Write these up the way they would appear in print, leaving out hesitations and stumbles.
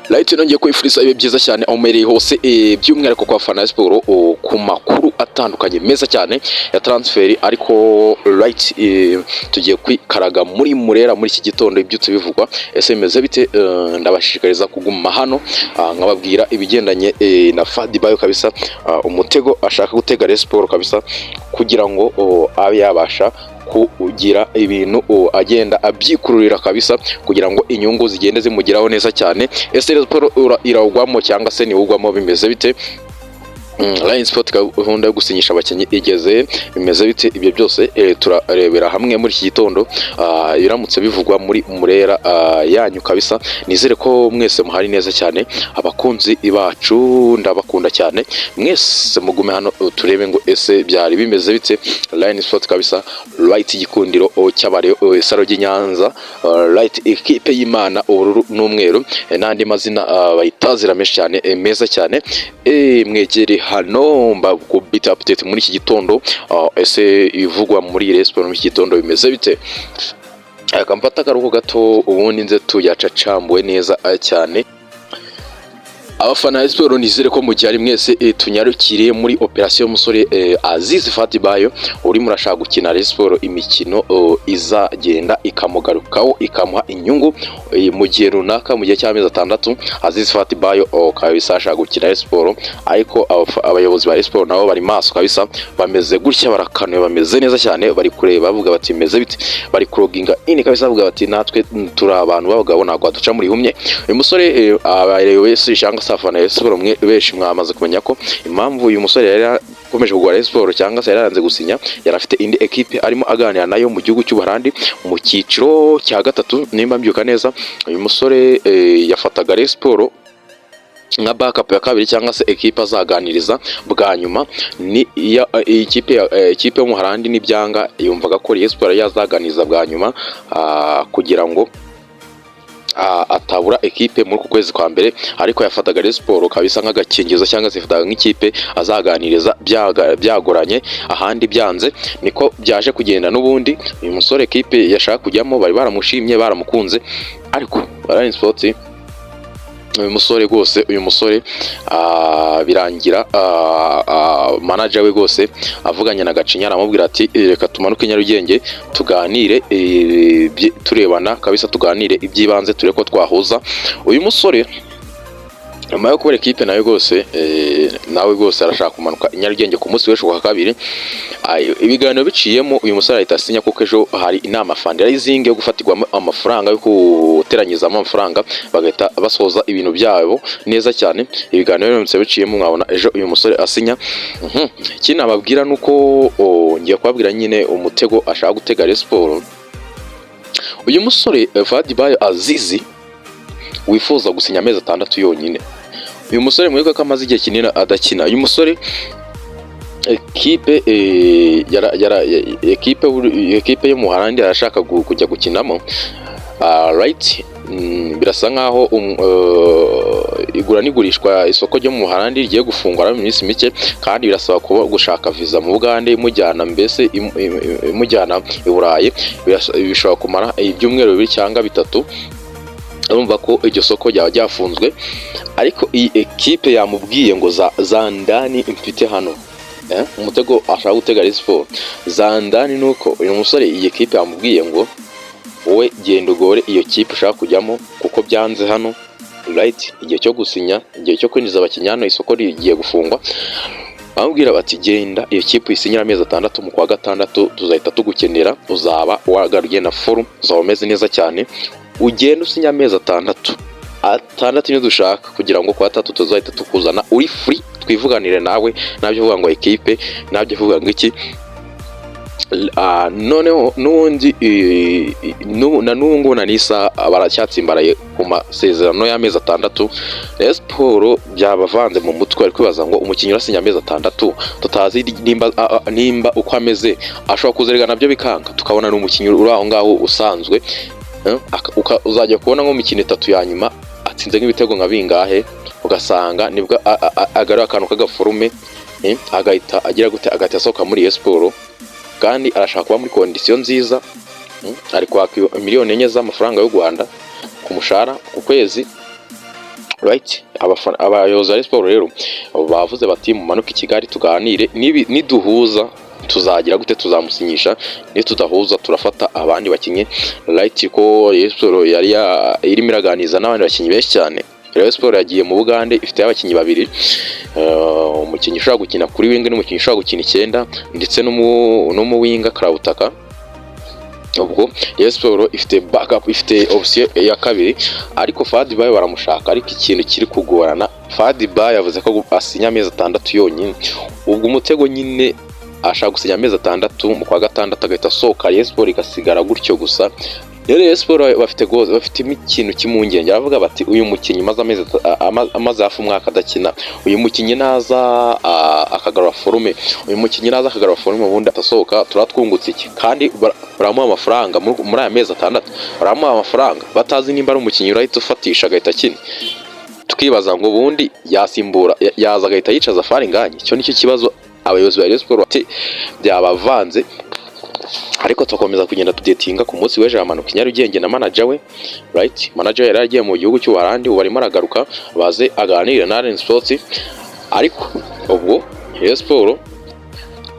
Right nongeye kwifuriza ibe byiza cyane aho umereye hose by'umwihariko kwa Fana Sport ku makuru atandukanye meza cyane ya transfer ariko right tugiye kwikaraga muri Murera muri iki gitondo ibyutse bivugwa ese bimeze bite ndabashishikariza kuguma hano nkababwira ibigendanye na Fadi Bayo kabisa umutego ashaka gutega Rayon Sport kabisa kugira ngo abe yabasha kugira ibintu agenda abyikururira kabisa kugira ngo inyungu zigende zimugiraho neza cyane. Ese Rayon Sport irawugwamo cyangwa se niwugwamo bimeze bite? Lion Sport gahunda yo gusinyisha abakinnyi igeze bimeze bite? Ibyo byose turarebera hamwe muri iki gitondo biramutse bivugwa muri Murera yanyu kabisa. Nizere ko mwese muhari neza cyane, abakunzi bacu ndabakunda cyane, mwese mugume hano turebe ngo ese byari bimeze bite. Lion Sport kabisa, right igikundiro cy'abare Saro y'Inyanza, right equipe y'Imana ubururu n'umweru n'andi mazina bayitazira menshi cyane meza cyane. Mwegere hano mbakubita update muri iki gitondo ese ivugwa muri Rayon Sport muri iki gitondo bimeze bite. Akamfata karuko gato ubundi nze tuyacacambuwe neza cyane. Abafana ba Sport nizere ko mujyari mwese tunyarukiriye muri operation musore Aziz Fadi Bayo uri murashaka gukina Rayon Sport imikino izagenda ikamugarukaho ikamuha inyungu mu gihe runaka mu gihe cy'amezi 6. Aziz Fadi Bayo kabisa ashaka gukina Rayon Sport ariko abayobozi ba Rayon Sport nabo bari maso kabisa, bameze gutya barakanuye bameze neza cyane, bari kureba bavuga bati meze bite, bari kuroginga ini kabisa bavuga bati natwe turi abantu babagabo nagwa duca muri humye. Uyu musore abayobozi cyangwa Fana Rayon Sport mwe benshi mwamaze kumenya ko impamvu uyu musore yari akomeje kugura Rayon Sport cyangwa se yaranze gusinya, yari afite indi equipe arimo aganira nayo mu gihugu cy'Ubuholandi mu cyiciro cya 3 nimba mbyuka neza. Uyu musore yafataga Rayon Sport nka backup ya kabiri cyangwa se equipe azaganiriza bwa nyuma ni ikipe yo mu Buholandi n'ibyanga yumvaga ko Rayon Sport yazaganiriza bwa nyuma kugira ngo atabura equipe muri ku kwezi kwa mbere, ariko yafataga Rayon Sport kabisa nk'agakingizo cyangwa se yafataga nk'ikipe azaganiriza byagoranye ahandi byanze. Niko byaje kugenda n'ubundi uyu musore equipe yashaka kujyamo bari baramushimye baramukunze, ariko Rayon Sport uyu musore rwose uyu musore birangira manager we rwose avuganye na Gacinya aramubwira ati reka tumanuke Nyarugenge tuganire turebana kabisa, tuganire ibyibanze ture ko twahuza. Uyu musore nyuma yo kubera equipe nayo rwose nawe rwose arashaka kumanuka Nyarugenge ku munsi w'ejo wa kabiri. Ibiganiro biciyemo uyu musore ahita asinya kuko ejo hari inama fundraising yo gufatirwa amafaranga yo guteranyiza amafaranga bagahita basoza ibintu byabo neza cyane. Ibiganiro biramutse biciyemo mwabona ejo uyu musore asinya. Ikindi nababwira nuko ngiye kubabwira nyine umutego ashaka gutega Rayon Sport. Uyu musore Fadi Bayo Azizi wifuza gusinya amezi 6 yonyine. Uyu musore mweka ko amaze igihe kinini adakina. Uyu musore equipe yo mu Buholandi arashaka kujya gukinamo right. Birasa nkaho igura n'igurishwa isoko ryo mu Buholandi rigiye gufungwa mu minsi mike, kandi birasaba kuba gushaka visa mu Bugande imujyana mbese imujyana i Burayi, bishobora kumara ibyumweru 2 cyangwa 3. Urumva ko iryo soko ryafunzwe, ariko iyi equipe yamubwiye ngo za ndani mfite hano umutego ashaka gutega Rayon Sport za ndani. Nuko uyu musore iyi equipe yamubwiye ngo wowe genda ugore iyo kipe ushaka kujyamo kuko byanze hano right. Igihe cyo gusinya, igihe cyo kwinjiza abakinnyi hano isoko rigiye gufungwa, bamubwira bati genda iyo kipe isinyira amezi 6 mu kwa 6 tuzahita tugukenera, uzaba wagaruye na forum, uzaba umeze neza cyane, ugenda usinya amezi 6 niyo dushaka kugira ngo kwa 3 tuzahita tukuzana uri free twivuganire nawe, nabyo vuga ngo equipe, nabyo vuga ngo iki. Noneho nundi na nungu na nisa baracyatsimbaraye ku masezerano y'amezi 6. Rayon Sport byabavanze mu mutwe ari kwibaza ngo umukinnyi urasinya amezi 6 tutazi nimba uko ameze ashobora kuzerega nabyo bikanga, tukabona n'umukinnyi uri aho ngaho usanzwe uzajya kubona nko mikino 3 ya nyuma atsinze nk'ibitego nka bingahe, ugasanga nibwo agarura akantu k'agaforume agahita agira gute agahita asohoka muri Rayon Sport, kandi arashaka kuba muri condition nziza. Ari kwaka miliyoni 4 z'amafaranga y'u Rwanda ku mushahara ku kwezi. right. Abayobozi ba Sport rero bavuze bati mumanuke i Kigali tuganire, niduhuza tuzagira gute, tuzamusinyisha, ni tudahuza turafata abandi bakinye, right. Ko Sport yari irimo iraganiza n'abandi bakinyi benshi cyane. Rayon Sport yagiye mu Bugande ifite abakinyi babiri, umukinyi ushobora gukina kuri wing n'umukinyi ushobora gukina 9 ndetse no mu winga Karabutaka. Ubwo Rayon Sport ifite backup, ifite option ya kabiri, ariko Fadi Bayo baramushaka, ariko ikintu kiri kugorana, Fadi Bayo yavuze ko asinya amezi 6 yonyine. Ubwo umutego nyine ashaka gusinya amezi 6 mu kwa gatandatu agahita soka, Rayon Sport igasigara gutyo gusa. Rayon Sport bafite goze, bafite ikintu kimungenge, aravuga bati uyu mukinyi amaze hafi umwaka adakina, uyu mukinyi naza akagarura forume, uyu mukinyi naza akagarura forume ubundi atasohoka turatwungutse iki, kandi baramuha amafaranga muri aya mezi 6, baramuha amafaranga batazi nimba ari umukinyi urahita ufatisha agahita akina. Tukibaza ngo ubundi yasimbura yaza agahita yicaza Fari Nganye. Icyo nicyo kibazo abayobozi ba Rayon Sport byabavanze, ariko tukomeza kugenda tudetinga. Ku munsi w'ejo amanuka Nyarugenge na manager we, right. Manager yari agiye mu gihugu cy'u Buholandi, ubu arimo aragaruka baze aganire na Rayon Sports. Ariko ubwo Rayon Sport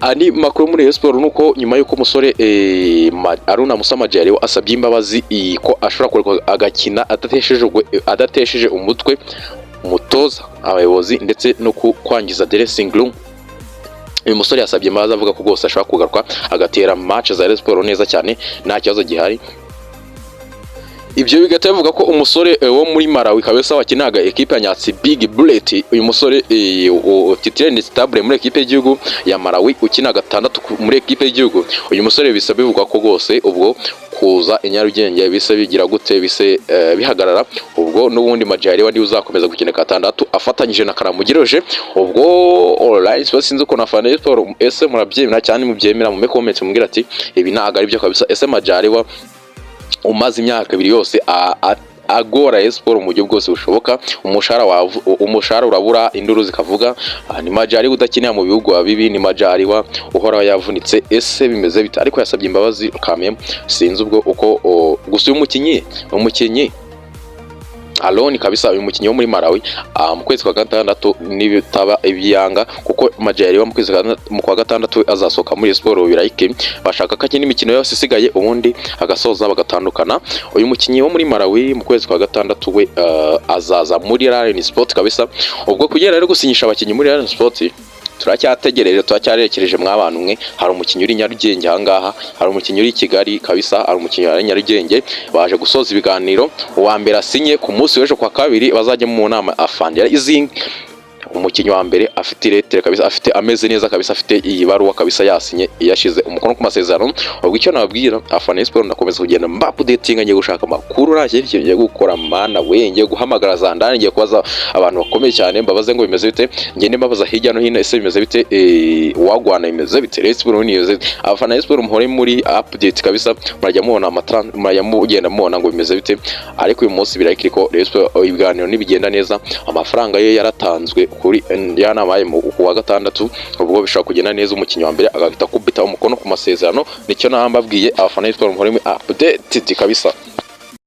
ani makuru muri Rayon Sport nuko nyuma yuko umusore Aruna Musa Majari asabye imbabazi ko ashobora kureka agakina adatesheje umutwe umutoza, abayobozi ndetse no kwangiza dressing room. Uyu musore yasabye imbabazi avuga ko rwose ashobora kugaruka agatera match za Rayon Sport neza cyane nta kibazo gihari. Ibyo bigata bivuga ko umusore wo muri Malawi kabisa wakinaga equipe ya Nyatsi Big Bullet, uyu musore titulaire stable muri equipe y'igihugu ya Malawi ukina 6 muri equipe y'igihugu, uyu musore bisaba bivuga ko rwose ubwo kuza Nyarugenge bise bigira gute, bise bihagarara. Ubwo n'ubundi Majari wandi uzakomeza gukina 6 afatanyije na Karamugiroje. Ubwo online sinzi ko na Fana Sport ese murabyemera cyane, mubyemera mu comment mumbwira ati ibi ntago ari byo kabisa. Ese Majari wa umaze imyaka 2 yose agora Rayon Sport mu buryo bwose bushoboka, umushahara urabura, induru zikavuga, ni Majari udakinira mu bihugu bibi, ni Majari wa uhora yavunitse. Ese bimeze bita? Ariko yasabye imbabazi kamem, sinzi ubwo uko gusa uyu mukinyi Aloni kabisa, uyu mukinyi wo muri Malawi mu kwezi kwa gatandatu nibitaba ibyanga, kuko Majari wa mu kwezi kwa gatandatu azasoka muri Sport birayike, bashaka ko akina imikino yose isigaye ubundi agasoza bagatandukana. Uyu mukinyi wo muri Malawi mu kwezi kwa gatandatu we azaza muri Rayon Sport kabisa. Ubwo kugera rero gusinyisha abakinyi muri Rayon Sport turacyategereje, turacyarekereje mw'abantu mwe. Hari umukinyi uri Nyarugenge ahangaha, hari umukinyi uri Kigali kabisa, hari umukinyi wa Nyarugenge baje gusoza ibiganiro. Uwa mbere asinye ku munsi w'ejo kwa kabiri bazajya mu nama afandira izing. Umukinyi wa mbere afite letter kabisa, afite ameze neza kabisa, afite iyi baruwa kabisa yasinye yashize umukono ku masezerano. Ubwo icyo nababwira afana Sport ndakomeza kugenda updating, ngiye gushaka amakuru nashye ngiye gukora mana we, ngiye guhamagara za ndani, ngiye kubaza abantu bakomeye cyane mbabaze ngo bimeze bite, ngende mbabaza hirya no hino ese bimeze bite, wagwana bimeze bite, Rayon Sport niyoze afana Sport muhore muri update kabisa, murajya mubona murajya mugenda mubona ngo bimeze bite. Ariko uyu munsi birayikiri ko Rayon Sport ibiganiro nibigenda neza, amafaranga ye yaratanzwe kuri yanamaye mu wa gatandatu. Ubwo bishaka kugenda neza, umukinyi wa mbere agahita kubita umukono ku masezerano. Nicyo nambabwiye abafana Sport muhore muri update kabisa.